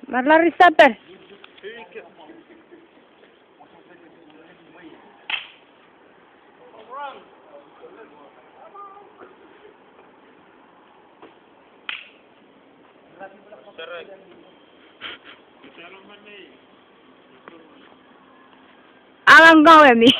Marlari sabar. Alang kau ni.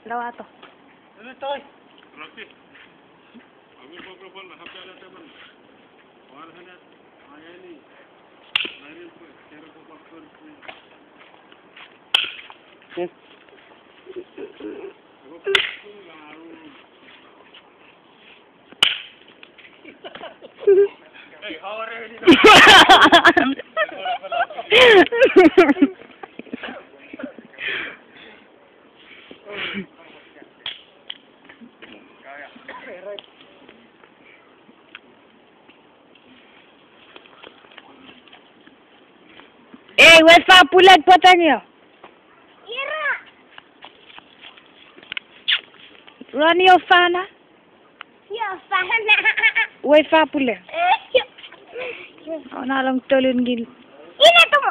Lawa to. Where's my pulat potanya? Run your fana. Your fana. Where's my pulat? Oh, nalang tulun gil. Ina to.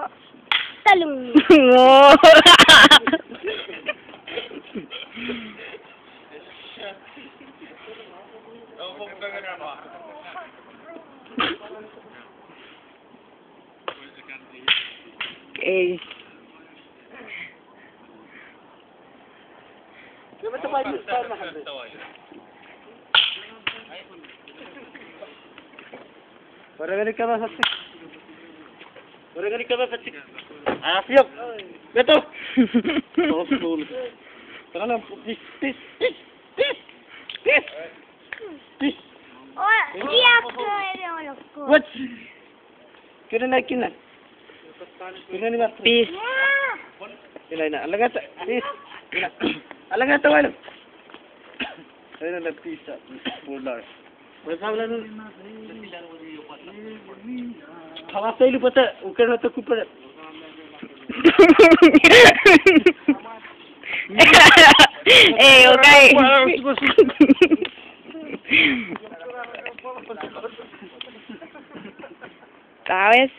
Tulun. Oh. Okay. Orang-orang kau apa? Orang-orang kau apa? Asyik. Betul. Betul. Kalau tis. Oh, dia ke What? Kena naikin lah. Kena ni mas. Peace. Ina. Alangan tak? Peace. Ina. Alangan tak wala. Ina na peace. Bolar. Berapa bulan? Kawan saya lupa tak? Bukan atau kupar. Okay. Kawes.